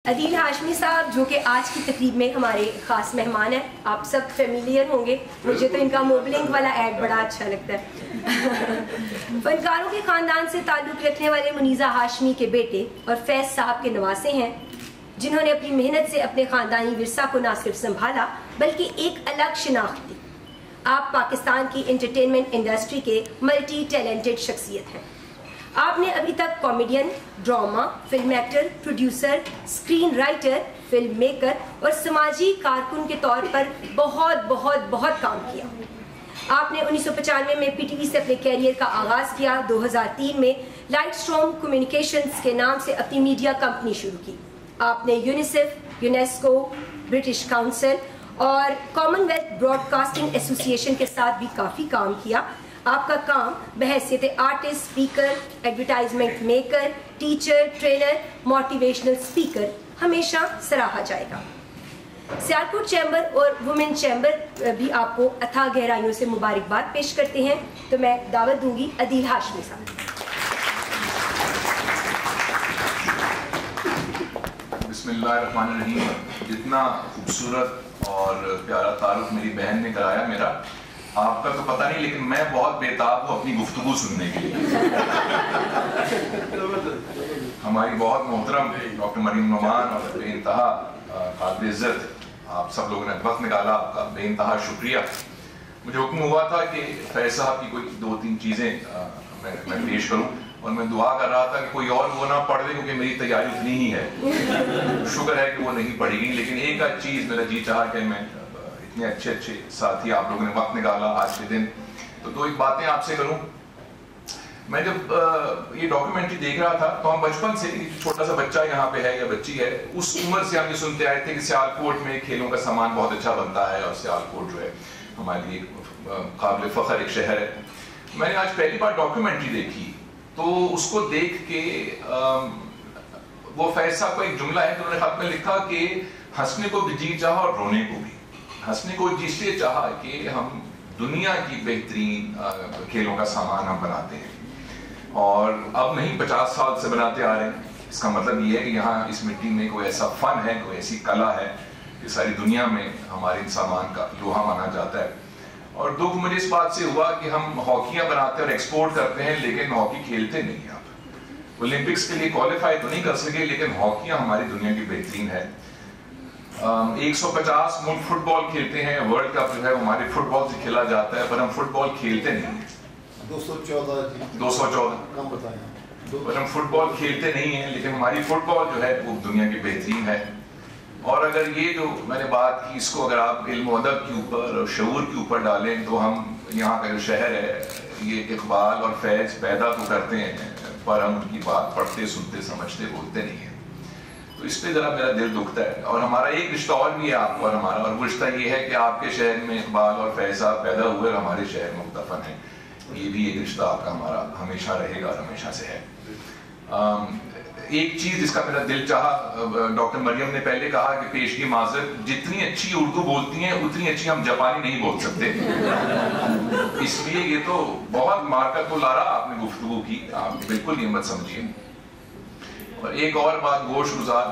عدیل ہاشمی صاحب جو کہ آج کی تقریب میں ہمارے خاص مہمان ہیں، آپ سب فیملیئر ہوں گے، مجھے تو ان کا موبلنگ والا ایڈ بڑا اچھا لگتا ہے۔ فنکاروں کے خاندان سے تعلق رکھنے والے منیزہ ہاشمی کے بیٹے اور فیض صاحب کے نواسے ہیں، جنہوں نے اپنی محنت سے اپنے خاندانی ورثہ کو نہ صرف سنبھالا بلکہ ایک الگ شناخت دی۔ آپ پاکستان کی انٹرٹینمنٹ انڈسٹری کے ملٹی ٹیلنٹڈ شخصیت ہیں۔ آپ نے ابھی تک comedian, drama, film actor, producer, screen writer, film maker اور سماجی کارکن کے طور پر بہت کام کیا۔ آپ نے 1995 میں پی ٹی وی سے اپنے کیریئر کا آغاز کیا۔ 2003 میں لائٹ اسٹارم کمیونیکیشنز کے نام سے اپنی میڈیا کمپنی شروع کی۔ آپ نے یونیسیف، یونیسکو، برٹش کاؤنسل اور کامن ویلتھ براڈ کاسٹنگ ایسوسی ایشن کے ساتھ بھی کافی کام کیا۔ آپ کا کام بحیثیت artist, speaker, advertisement maker, teacher, trainer, motivational speaker ہمیشہ سراہا جائے گا۔ سیالکوٹ چیمبر اور وومن چیمبر بھی آپ کو اتھاہ گہرائیوں سے مبارکباد پیش کرتے ہیں۔ تو میں دعوت دوں گی عدیل ہاشمی صاحب۔ بسم اللہ الرحمن الرحیم۔ جتنا خوبصورت اور پیارا تعارف میری بہن نے کرایا میرا، آپ کا تو پتہ نہیں، لیکن میں بہت بےتاب ہوں اپنی گفتگو سننے کے لیے۔ ہماری بہت محترم ڈاکٹر مریم نعمان اور بے انتہا قابل عزت آپ سب لوگوں نے وقت نکالا، آپ کا بے انتہا شکریہ۔ مجھے حکم ہوا تھا کہ فیض صاحب کی کوئی 2-3 چیزیں میں پیش کروں، اور میں دعا کر رہا تھا کہ کوئی اور وہ نہ پڑھ دے کیونکہ میری تیاری اتنی ہی ہے۔ شکر ہے کہ وہ نہیں پڑھی گئی، لیکن ایک آدھ چیز میرا جی چاہا کہ میں اتنے اچھے ساتھی آپ لوگوں نے وقت نکالا آج کے دن، تو 2 باتیں آپ سے کروں۔ میں جب یہ ڈاکیومنٹری دیکھ رہا تھا تو ہم بچپن سے، چھوٹا سا بچہ یہاں پہ ہے یا بچی ہے، اس عمر سے ہم یہ سنتے آئے تھے کہ سیالکوٹ میں کھیلوں کا سامان بہت اچھا بنتا ہے اور سیالکوٹ جو ہے ہمارے لیے قابل فخر ایک شہر ہے۔ میں نے آج پہلی بار ڈاکیومنٹری دیکھی تو اس کو دیکھ کے وہ فیض صاحب کا ایک جملہ ہے کہ انہوں نے خط میں لکھا کہ ہنسنے کو بھی جی چاہا اور رونے کو بھی۔ ہنسنے کو اس لیے چاہا کہ ہم دنیا کی بہترین کھیلوں کا سامان ہم بناتے ہیں، اور اب نہیں 50 سال سے بناتے آ رہے ہیں۔ اس کا مطلب یہ ہے کہ یہاں اس مٹی میں کوئی ایسا فن ہے، کوئی ایسی کلا ہے کہ ساری دنیا میں ہمارے سامان کا لوہا مانا جاتا ہے۔ اور دکھ مجھے اس بات سے ہوا کہ ہم ہاکیاں بناتے ہیں اور ایکسپورٹ کرتے ہیں، لیکن ہاکی کھیلتے نہیں ہیں۔ آپ اولمپکس کے لیے کوالیفائی تو نہیں کر سکے، لیکن ہاکیاں ہماری دنیا کی بہترین ہے۔ 150 ملک فٹ بال کھیلتے ہیں، ورلڈ کپ جو ہے ہمارے فٹ بال سے کھیلا جاتا ہے، پر ہم فٹ بال کھیلتے نہیں ہیں۔ 214 پر ہم فٹ بال کھیلتے نہیں ہیں، لیکن ہماری فٹ بال جو ہے وہ دنیا کی بہترین ہے۔ اور اگر یہ جو میں نے بات کی، اس کو اگر آپ علم و ادب کے اوپر اور شعور کے اوپر ڈالیں تو ہم یہاں کا جو شہر ہے، یہ اقبال اور فیض پیدا تو کرتے ہیں، پر ہم ان کی بات پڑھتے، سنتے، سمجھتے، بولتے نہیں ہیں۔ تو اس پہ ذرا میرا دل دکھتا ہے۔ اور ہمارا ایک رشتہ اور بھی ہے آپ کو اور ہمارا، اور وہ رشتہ یہ ہے کہ آپ کے شہر میں اقبال اور فیض صاحب پیدا ہوئے اور ہمارے شہر میں دفن ہیں۔ یہ بھی ایک رشتہ آپ کا ہمارا ہمیشہ رہے گا اور ہمیشہ سے ہے۔ ایک چیز جس کا میرا دل چاہا، ڈاکٹر مریم نے پہلے کہا کہ پیشگی معذرت، جتنی اچھی اردو بولتی ہیں اتنی اچھی ہم جاپانی نہیں بول سکتے، اس لیے یہ تو بہت مارکت لارا آپ نے گفتگو کی، آپ بالکل یہ مت سمجھیے۔ اور ایک اور بات گوش گزار،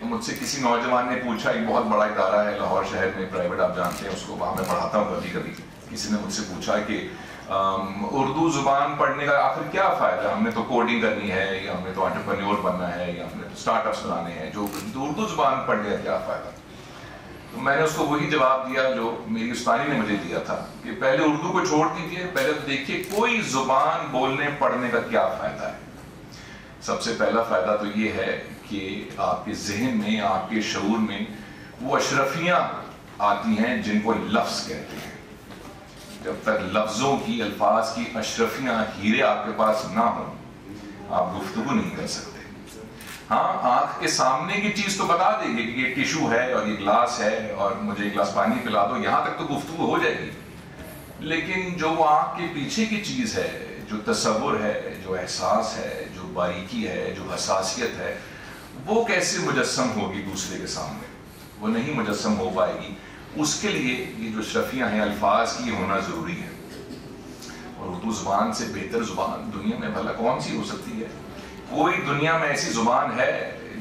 مجھ سے کسی نوجوان نے پوچھا، ایک بہت بڑا ادارہ ہے لاہور شہر میں، پرائیویٹ، آپ جانتے ہیں اس کو، وہاں میں پڑھاتا ہوں کبھی کبھی، کسی نے مجھ سے پوچھا کہ اردو زبان پڑھنے کا آخر کیا فائدہ، ہم نے تو کوڈنگ کرنی ہے یا ہم نے تو انٹرپرینیور بننا ہے یا ہم نے اسٹارٹ اپس بنانے ہیں، جو اردو زبان پڑھنے کا کیا فائدہ؟ تو میں نے اس کو وہی جواب دیا جو میری استانی نے مجھے دیا تھا کہ پہلے اردو کو چھوڑ دیجیے، پہلے تو دیکھیے کوئی زبان بولنے پڑھنے کا کیا فائدہ ہے۔ سب سے پہلا فائدہ تو یہ ہے کہ آپ کے ذہن میں، آپ کے شعور میں وہ اشرفیاں آتی ہیں جن کو لفظ کہتے ہیں۔ جب تک لفظوں کی، الفاظ کی اشرفیاں، ہیرے آپ کے پاس نہ ہوں، آپ گفتگو نہیں کر سکتے۔ ہاں، آنکھ کے سامنے کی چیز تو بتا دیں گے کہ یہ ٹیشو ہے اور یہ گلاس ہے اور مجھے ایک گلاس پانی پلا دو، یہاں تک تو گفتگو ہو جائے گی، لیکن جو آنکھ کے پیچھے کی چیز ہے، جو تصور ہے، جو احساس ہے، جو باریکی ہے، جو حساسیت ہے، وہ کیسے مجسم ہوگی دوسرے کے سامنے؟ وہ نہیں مجسم ہو پائے گی۔ اس کے لیے یہ جو اشرفیاں ہیں الفاظ کی، ہونا ضروری ہے۔ اور اردو زبان سے بہتر زبان دنیا میں بھلا کون سی ہو سکتی ہے؟ کوئی دنیا میں ایسی زبان ہے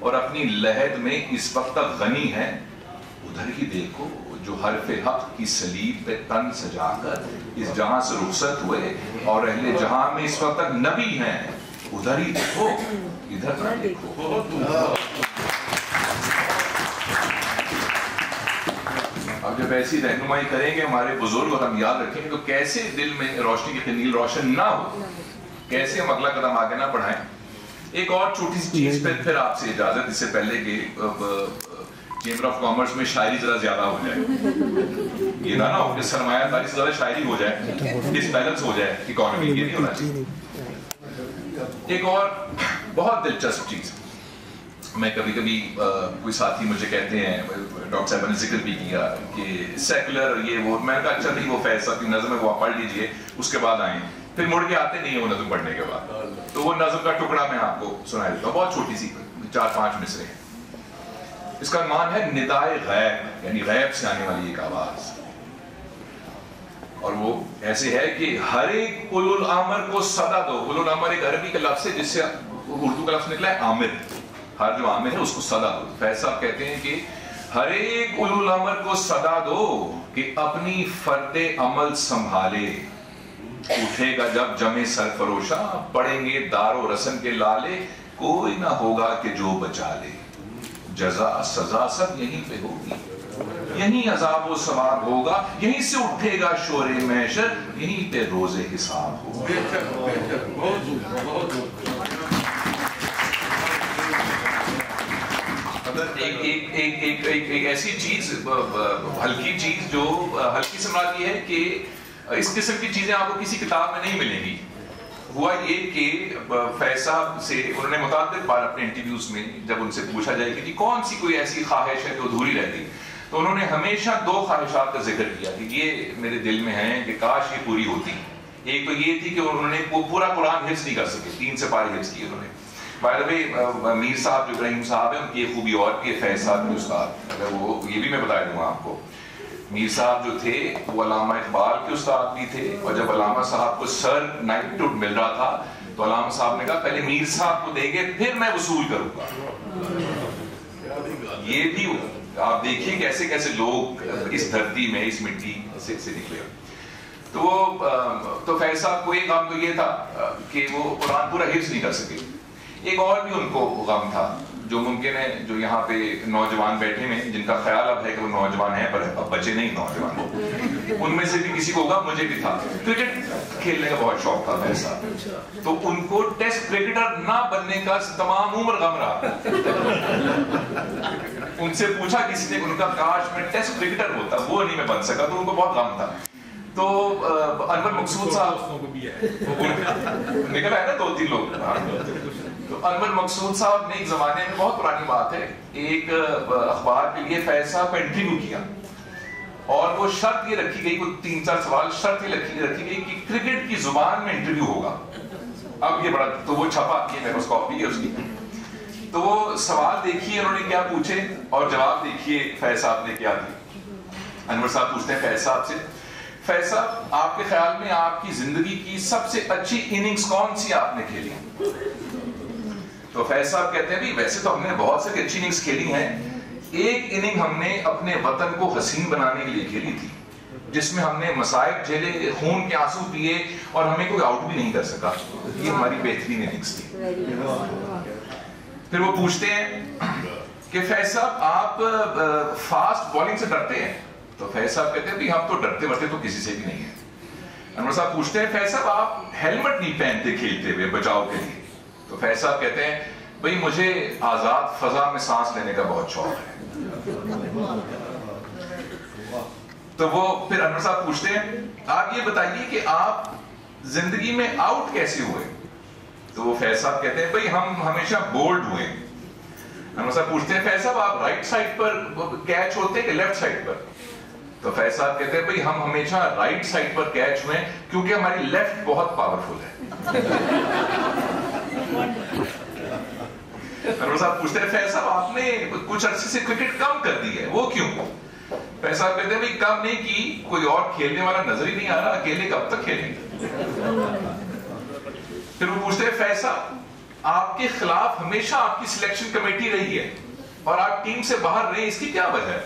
اور اپنی لحد میں اس وقت تک غنی ہے، ادھر ہی دیکھو جو حرف حق کی صلیب پہ تن سجا کر اس جہاں سے رخصت ہوئے اور اہل جہاں میں اس وقت تک نبی ہیں، ادھر ہی دیکھو، ادھر نہ دیکھو۔ اب جب ایسی رہنمائی کریں گے ہمارے بزرگ اور ہم یاد رکھیں گے تو کیسے دل میں روشنی کی قندیل روشن نہ ہو، کیسے ہم اگلا قدم آگے نہ بڑھائیں۔ ایک اور چھوٹی سی چیز پھر آپ سے اجازت، اس سے پہلے کہ چیمبر آف کامرس میں شاعری ذرا زیادہ ہو جائے، یہ نہ ہو کہ سرمایہ کاری سے زیادہ شاعری ہو جائے، ڈس بیلنس ہو جائے اکانومی، یہ نہیں ہونا چاہیے۔ ایک اور بہت دلچسپ چیز، میں کبھی کبھی کوئی ساتھی مجھے کہتے ہیں، ڈاکٹر صاحب نے ذکر بھی کیا کہ سیکولر یہ وہ، میں نے کہا اچھا نہیں، وہ فیصلہ کی نظم ہے وہ آپ پڑھ لیجئے اس کے بعد آئیں، پھر مڑ کے آتے نہیں ہیں وہ نظم پڑھنے کے بعد، تو وہ نظم کا ٹکڑا میں آپ کو سنا دیتا ہوں، بہت چھوٹی سی 4-5 مصرے ہیں۔ اس کا عنوان ہے ندائے غیب، یعنی غیب سے آنے والی ایک آواز، اور وہ ایسے ہے کہ ہر ایک اولو الامر کو صدا دو۔ اولو الامر ایک عربی کا لفظ ہے جس سے اردو کا لفظ نکلا ہے عامر، ہر جو عامر ہے اس کو صدا دو۔ فیض صاحب کہتے ہیں کہ ہر ایک اولو الامر کو صدا دو کہ اپنی فرد عمل سنبھالے، اٹھے گا جب جمع سرفروشاں، پڑیں گے دار و رسن کے لالے، کوئی نہ ہوگا کہ جو بچا لے، جزا سزا سب یہیں پہ ہوگی، یہیں عذاب و ثواب ہوگا، یہیں سے اٹھے گا شور محشر، یہیں پہ روز حساب ہوگا۔ ایک ایسی چیز، ہلکی چیز جو ہلکی سے مراد یہ ہے کہ اس قسم کی چیزیں آپ کو کسی کتاب میں نہیں ملیں گی۔ ہوا یہ کہ فیض صاحب سے انہوں نے متعدد بار اپنے انٹرویوز میں جب ان سے پوچھا جائے کہ کون سی کوئی ایسی خواہش ہے جو ادھوری رہتی، تو انہوں نے ہمیشہ 2 خواہشات کا ذکر کیا کہ یہ میرے دل میں ہیں کہ کاش یہ پوری ہوتی۔ ایک تو یہ تھی کہ انہوں نے وہ پورا قرآن حفظ نہیں کر سکے، 3 سے پارے حفظ کیے انہوں نے۔ بائی دا وے میر صاحب جو ابراہیم صاحب ہیں ان کی ایک خوبی اور بھی ہے، فیض صاحب کے استاد، اگر وہ یہ بھی میں بتا دوں آپ کو، میر صاحب جو تھے وہ علامہ اقبال کے استاد بھی تھے، اور جب علامہ صاحب کو سر نائٹہڈ مل رہا تھا تو علامہ صاحب نے کہا پہلے میر صاحب کو دیں گے پھر میں وصول کروں گا۔ یہ بھی آپ دیکھیے کیسے کیسے لوگ اس دھرتی میں اس مٹی سے نکلے۔ تو فیض صاحب کو ایک غم تو یہ تھا کہ وہ قرآن پورا حفظ نہیں کر سکے۔ ایک اور بھی ان کو غم تھا جو ممکن ہے جو یہاں پہ نوجوان بیٹھے ہیں جن کا خیال اب ہے کہ وہ نوجوان ہیں پر اب بچے نہیں نوجوان، ان میں سے بھی کسی کو ہوگا، مجھے بھی تھا، کرکٹ کھیلنے کا بہت شوق تھا ویسا، تو ان کو ٹیسٹ کرکٹر نہ بننے کا تمام عمر غم رہا۔ ان سے پوچھا کسی نے ان کا کاش میں ٹیسٹ کرکٹر ہوتا، وہ نہیں میں بن سکا، تو ان کو بہت غم تھا۔ تو انور مقصود صاحب نکل آئے نا 2-3 لوگ، تو انور مقصود صاحب نے ایک زمانے میں، بہت پرانی بات ہے، ایک اخبار کے لیے فیض صاحب کا انٹرویو کیا، اور وہ شرط یہ رکھی گئی، کوئی 3-4 سوال شرط یہ رکھی گئی کہ کرکٹ کی زبان میں انٹرویو ہوگا۔ اب یہ بڑا، تو وہ چھپا، یہ میرے پاس کاپی ہے اس کی، تو وہ سوال دیکھیے انہوں نے کیا پوچھے اور جواب دیکھیے فیض صاحب نے کیا دی۔ انور صاحب پوچھتے ہیں فیض صاحب سے، فیض صاحب آپ کے خیال میں آپ کی زندگی کی سب سے اچھی اننگز کون سی آپ نے کھیلی؟ تو فیض صاحب کہتے ہیں بھی ویسے تو ہم نے بہت سے اچھی اننگز کھیلی ہیں، ایک اننگ ہم نے اپنے وطن کو حسین بنانے کے لیے کھیلی تھی جس میں ہم نے مصائب جھیلے، خون کے آنسو پیے اور ہمیں کوئی آؤٹ بھی نہیں کر سکا، یہ ہماری بہترین اننگز تھی۔ پھر وہ پوچھتے ہیں کہ فیض صاحب آپ فاسٹ بالنگ سے ڈرتے ہیں؟ تو فیض صاحب کہتے ہیں بھی ہم تو ڈرتے ورتے تو کسی سے بھی نہیں ہیں۔ انور صاحب پوچھتے ہیں فیض صاحب آپ ہیلمٹ نہیں پہنتے کھیلتے ہوئے بچاؤ کے لیے؟ تو فیض صاحب کہتے ہیں بھئی مجھے آزاد فضا میں سانس لینے کا بہت شوق ہے۔ تو وہ پھر انور صاحب پوچھتے ہیں آپ یہ بتائیے کہ آپ زندگی میں آؤٹ کیسے ہوئے؟ تو وہ فیض صاحب کہتے ہیں بھئی ہم ہمیشہ بولڈ ہوئے۔ انور صاحب پوچھتے ہیں فیض صاحب آپ رائٹ سائڈ پر کیچ ہوتے کہ لیفٹ سائڈ پر؟ تو فیض صاحب کہتے ہیں بھئی ہم ہمیشہ رائٹ سائڈ پر کیچ ہوئے کیونکہ ہماری لیفٹ بہت پاورفل ہے۔ انور صاحب پوچھتے ہیں فیض صاحب آپ نے کچھ عرصے سے کرکٹ کم کر دی ہے، وہ کیوں؟ فیض صاحب کہتے ہیں بھئی کم نہیں کی، کوئی اور کھیلنے والا نظر ہی نہیں آ رہا، اکیلے کب تک کھیلیں گے؟ پھر وہ پوچھتے ہیں فیض صاحب آپ کے خلاف ہمیشہ آپ کی سلیکشن کمیٹی رہی ہے اور آپ ٹیم سے باہر رہے، اس کی کیا وجہ ہے؟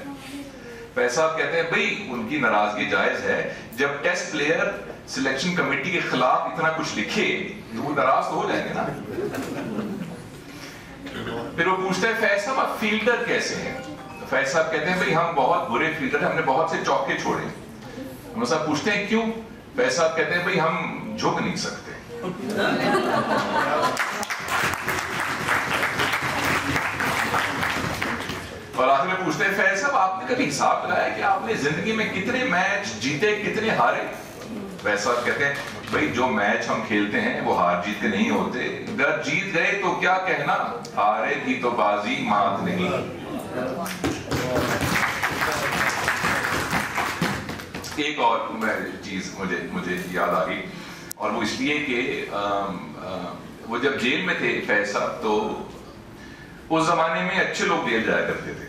فیض صاحب کہتے ہیں بھئی ان کی ناراضگی جائز ہے، جب ٹیسٹ پلیئر سلیکشن کمیٹی کے خلاف اتنا کچھ لکھے تو وہ ناراض تو ہو جائیں گے نا۔ پھر وہ پوچھتے ہیں فیض صاحب آپ فیلڈر کیسے ہیں؟ فیض صاحب کہتے ہیں بھئی ہم بہت برے فیلڈر ہیں، ہم نے بہت سے چوکے چھوڑے۔ ہم صاحب پوچھتے ہیں کیوں؟ فیض صاحب کہتے ہیں بھئی ہم جھک نہیں سکتے۔ اور آخر میں پوچھتے ہیں فیض صاحب آپ نے کبھی حساب لگایا کہ آپ نے زندگی میں کتنے میچ جیتے کتنے ہارے؟ فیض صاحب کہتے ہیں بھئی جو میچ ہم کھیلتے ہیں وہ ہار جیت کے نہیں ہوتے، اگر جیت گئے تو کیا کہنا، ہارے کی تو بازی مات نہیں۔ ایک اور چیز مجھے یاد آ گئی، اور وہ اس لیے کہ وہ جب جیل میں تھے فیض صاحب تو اس زمانے میں اچھے لوگ جیل جایا کرتے تھے،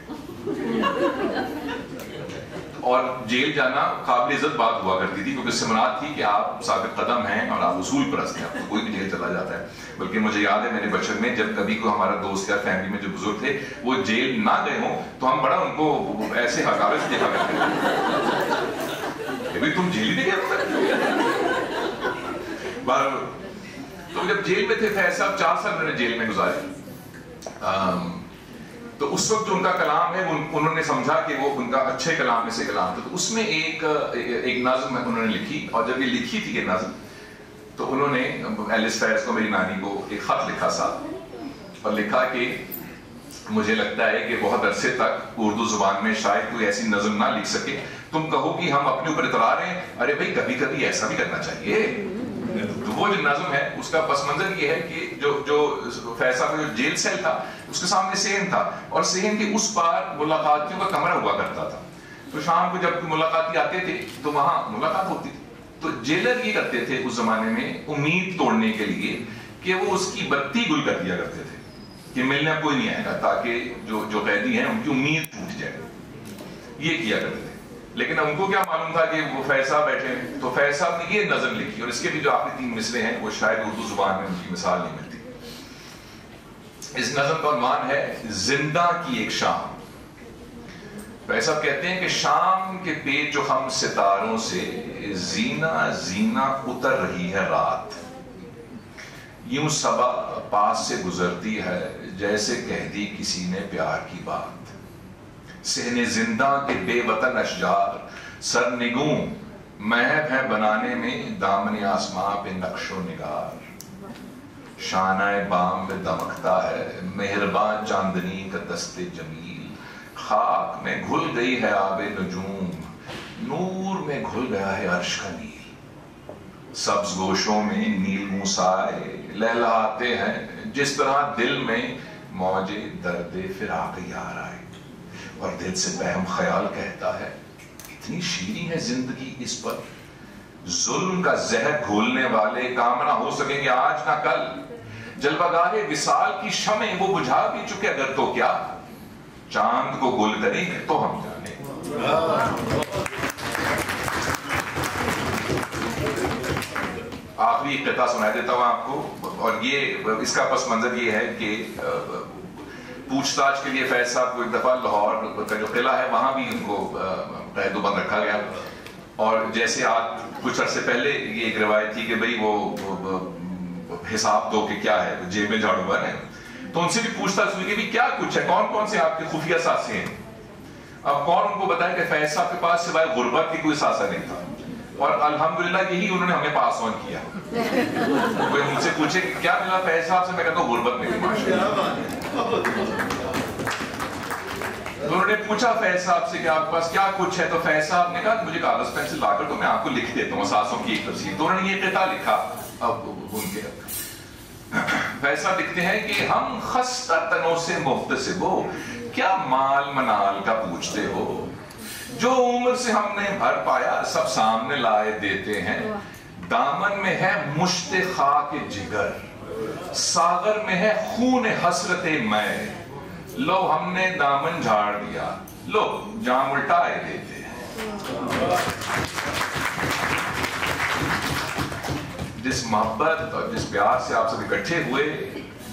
اور جیل جانا قابل عزت بات ہوا کرتی تھی، کیونکہ سماعت تھی کہ آپ ثابت قدم ہیں اور آپ اصول پرست ہیں، تو کوئی بھی جیل چلا جاتا ہے۔ بلکہ مجھے یاد ہے میرے بچپن میں جب کبھی کوئی ہمارا دوست یا فیملی میں جو بزرگ تھے وہ جیل نہ گئے ہوں تو ہم بڑا ان کو ایسے حقارت سے دیکھا کرتے تھے، تم جیل ہی نہیں گئے۔ تو جب جیل میں تھے فیض صاحب 4 سال میں نے جیل میں گزارے، تو اس وقت جو ان کا کلام ہے انہوں نے سمجھا کہ وہ ان کا اچھے کلام میں سے کلام تھا، تو اس میں ایک نظم انہوں نے لکھی، اور جب یہ لکھی تھی یہ نظم تو انہوں نے ایلس فیض کو، میری نانی کو، ایک خط لکھا صاحب، اور لکھا کہ مجھے لگتا ہے کہ بہت عرصے تک اردو زبان میں شاید کوئی ایسی نظم نہ لکھ سکے، تم کہو کہ ہم اپنے اوپر اترا رہے ہیں، ارے بھائی کبھی کبھی ایسا بھی کرنا چاہیے۔ تو وہ جو نظم ہے اس کا پس منظر یہ ہے کہ جو فیض صاحب کا جو جیل سیل تھا اس کے سامنے صحن تھا، اور صحن کے اس پار ملاقاتیوں کا کمرہ ہوا کرتا تھا، تو شام کو جب ملاقاتی آتے تھے تو وہاں ملاقات ہوتی تھی۔ تو جیلر یہ کرتے تھے اس زمانے میں امید توڑنے کے لیے کہ وہ اس کی بتی گل کر دیا کرتے تھے کہ ملنے کوئی نہیں آئے گا، تاکہ جو قیدی ہیں ان کی امید ٹوٹ جائے، یہ کیا کرتے تھے۔ لیکن ان کو کیا معلوم تھا کہ وہ فیض صاحب بیٹھے ہیں، تو فیض صاحب نے یہ نظم لکھی، اور اس کے بھی جو آخری 3 مصرے ہیں وہ شاید اردو زبان میں ان کی مثال نہیں ملتی۔ اس نظم کا عنوان ہے زندہ کی ایک شام۔ فیض صاحب کہتے ہیں کہ شام کے پیچ و خم ستاروں سے زینہ زینہ اتر رہی ہے رات، یوں صبا پاس سے گزرتی ہے جیسے کہہ دی کسی نے پیار کی بات، صحن زندہ کے بے وطن اشجار سرنگوں محب ہے بنانے میں دامن آسماں پہ نقش و نگار، شانہ بام میں دمکتا ہے مہربان چاندنی کا دست جمیل، خاک میں گھل گئی ہے آب نجوم، نور میں گھل گیا ہے عرش کا نیل، سبز گوشوں میں نیل موسائے لہلاتے ہیں جس طرح دل میں موج درد فراق یار آئے، اور دل سے بہم خیال کہتا ہے اتنی شیریں ہے زندگی اس پر، ظلم کا زہر گھولنے والے کام نہ ہو سکیں گے آج نہ کل، جلوہ گاہ وصال کی شمع وہ بجھا بھی چکے اگر تو کیا، چاند کو گل کریں گے تو ہم جانے۔ آخری قطعہ سنائی دیتا ہوں آپ کو، اور یہ اس کا پس منظر یہ ہے کہ پوچھ تاچھ کے لیے فیض صاحب کو ایک دفعہ لاہور کا جو قلعہ ہے وہاں بھی ان کو قید و بند رکھا گیا، اور جیسے آج کچھ عرصے پہلے یہ ایک روایت تھی کہ بھئی وہ حساب دو کہ کیا ہے، جیب میں جھاڑو بن ہے، تو ان سے بھی پوچھ تاچھ ہوئی کہ بھی کیا کچھ ہے، کون کون سے آپ کے خفیہ سانسیں ہیں؟ اب کون ان کو بتائے کہ فیض صاحب کے پاس سوائے غربت کی کوئی سانسہ نہیں تھا، اور الحمدللہ یہی انہوں نے ہمیں پاس آن کیا۔ کوئی ان سے پوچھے کہ کیا ملا فیض صاحب سے، میں کہتا ہوں غربت نہیں ماشاءاللہ۔ انہوں نے پوچھا فیض صاحب سے کہ آپ کے پاس کیا کچھ ہے، تو فیض صاحب نے کہا کہ مجھے کاغذ پین سے لا کر تو میں آپ کو لکھ دیتا ہوں سانسوں کی ایک تفصیل، تو انہوں نے یہ قطعہ لکھا۔ اب ان کے فیض صاحب لکھتے ہیں کہ ہم خستہ تنوں سے محتسب ہو، کیا مال منال کا پوچھتے ہو، جو عمر سے ہم نے بھر پایا سب سامنے لائے دیتے ہیں، دامن میں ہے مشت خاک جگر، ساغر میں ہے خون حسرت میں، لو ہم نے دامن جھاڑ دیا، لو جام الٹائے دیتے ہیں۔ جس محبت اور جس پیار سے آپ سب اکٹھے ہوئے،